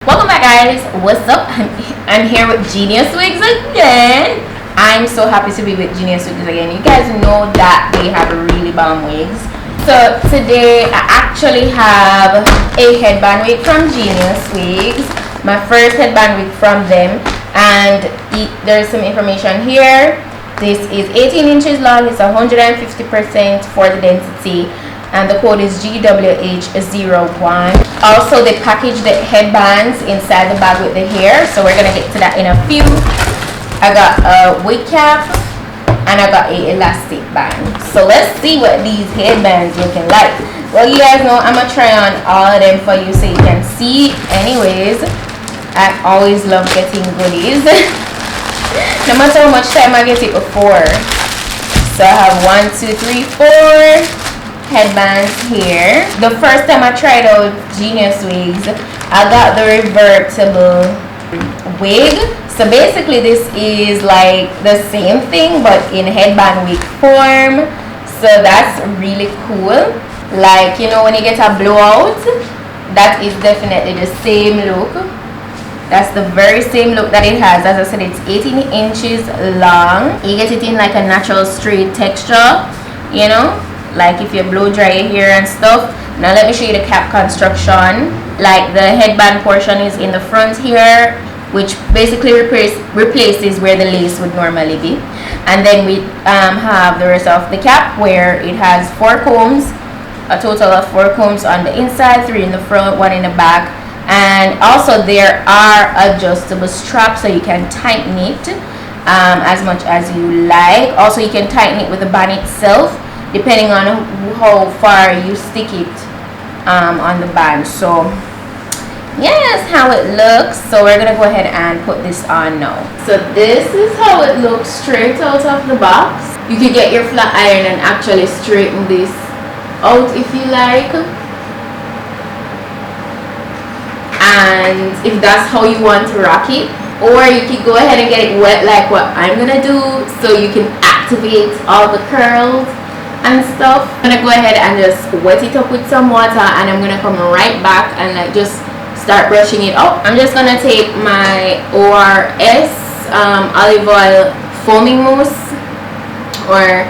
Welcome back, guys. What's up? I'm here with Geniuswigs again. I'm so happy to be with Geniuswigs again. You guys know that they have really bomb wigs. So today I actually have a headband wig from Geniuswigs, my first headband wig from them, and there's some information here. This is 18 inches long. It's 150% for the density, and the code is GWH01. Also, they package the headbands inside the bag with the hair, so we're gonna get to that in a few. I got a wig cap and I got a elastic band. So let's see what these headbands looking like. Well, you guys know I'm gonna try on all of them for you so you can see. Anyways, I always love getting goodies. No matter how much time I get it before. So I have 1, 2, 3, 4 headbands here. The first time I tried out Geniuswigs, I got the revertible wig. So basically this is like the same thing but in headband wig form. So that's really cool. Like, you know, when you get a blowout, that is definitely the same look. That's the very same look that it has. As I said, it's 18 inches long. You get it in like a natural straight texture, you know, like if you blow dry your hair and stuff. Now let me show you the cap construction. Like the headband portion is in the front here, which basically replaces where the lace would normally be. And then we have the rest of the cap where it has 4 combs, a total of 4 combs on the inside, 3 in the front, 1 in the back. And also there are adjustable straps so you can tighten it as much as you like. Also you can tighten it with the band itself depending on how far you stick it on the band. So yeah, that's how it looks. So we're gonna go ahead and put this on now. So this is how it looks straight out of the box. You can get your flat iron and actually straighten this out if you like. And if that's how you want to rock it, or you can go ahead and get it wet like what I'm gonna do, so you can activate all the curls and stuff. I'm gonna go ahead and just wet it up with some water, and I'm gonna come right back and like just start brushing it up. I'm just gonna take my ORS olive oil foaming mousse or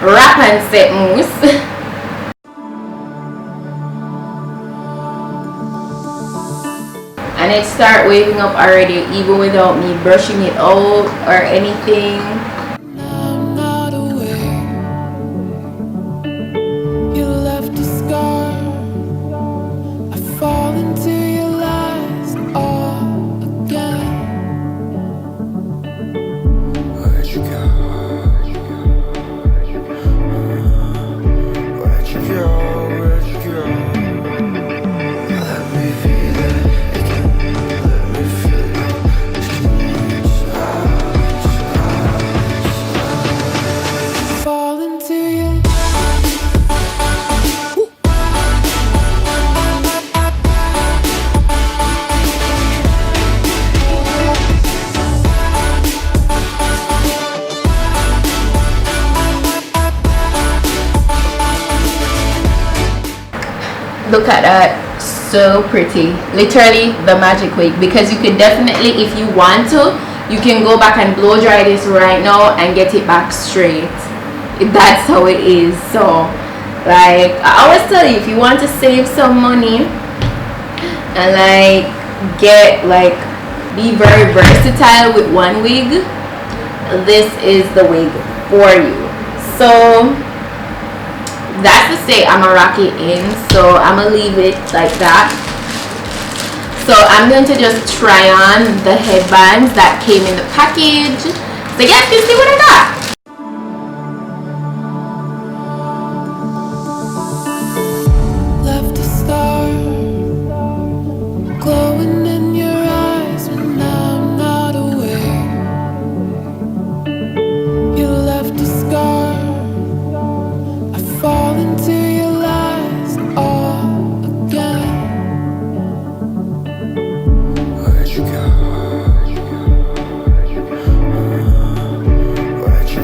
wrap and set mousse. And it start waving up already even without me brushing it out or anything. I'm not aware. You left a scar. I fall into your lies all again. Where'd you go? Where'd you go? Where'd you go? Let me feel it. Look at that, so pretty. Literally the magic wig, because you can definitely, if you want to, you can go back and blow dry this right now and get it back straight. That's how it is. So like I always tell you, if you want to save some money and like be very versatile with one wig, this is the wig for you. So that's the state I'm gonna rock it in, so I'm gonna leave it like that. So I'm going to just try on the headbands that came in the package. So yeah, you see what I got. Left a star glowing in your eyes when I'm not aware. You left a scar. I fall into your lies all again. Where'd you go? Where'd you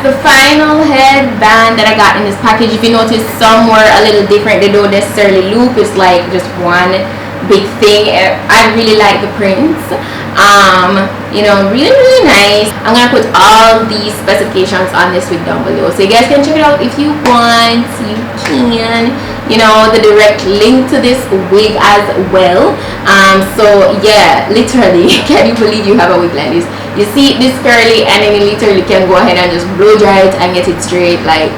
the final headband that I got in this package. If you notice, some were a little different. They don't necessarily loop. It's like just one big thing. I really like the prints. You know, really nice. I'm gonna put all the specifications on this wig down below, so you guys can check it out if you want. You can, you know, the direct link to this wig as well. So yeah, literally, can you believe you have a wig like this? You see this curly, and then you literally can go ahead and just blow dry it and get it straight. Like,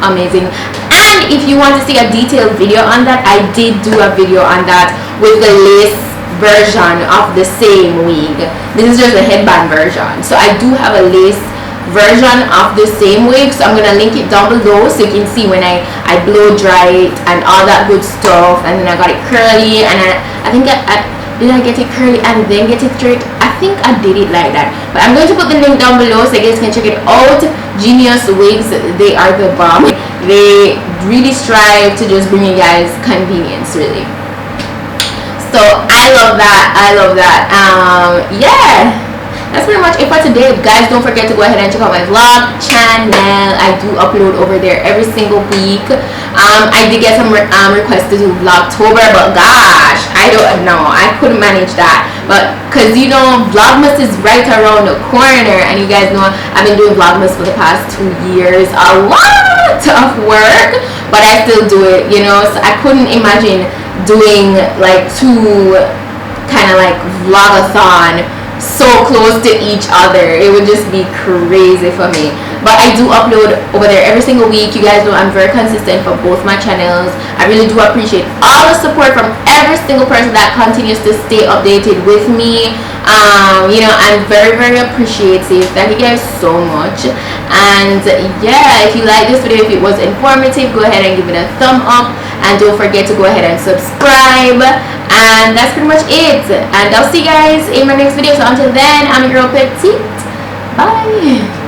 amazing. And if you want to see a detailed video on that, I did do a video on that with the lace version of the same wig. This is just a headband version, so I do have a lace version of the same wig, so I'm gonna link it down below so you can see when I blow dry it and all that good stuff. And then I got it curly, and I think did I get it curly and then get it straight? I think I did it like that, but I'm going to put the link down below so you guys can check it out. Geniuswigs, they are the bomb. They really strive to just bring you guys convenience, really. So I love that. Yeah, that's pretty much it for today, guys. Don't forget to go ahead and check out my vlog channel. I do upload over there every single week. I did get some requests to do Vlogtober, but gosh, I don't know, I couldn't manage that. But because, you know, Vlogmas is right around the corner, and you guys know I've been doing Vlogmas for the past 2 years. A lot of work, but I still do it, you know. So I couldn't imagine doing like 2 kind of like vlogathon so close to each other. It would just be crazy for me. But I do upload over there every single week. You guys know I'm very consistent for both my channels. I really do appreciate all the support from every single person that continues to stay updated with me. You know, I'm very appreciative. Thank you guys so much. And yeah, if you like this video, if it was informative, go ahead and give it a thumb up, and don't forget to go ahead and subscribe. And that's pretty much it, and I'll see you guys in my next video. So until then, I'm your girl Petite. Bye.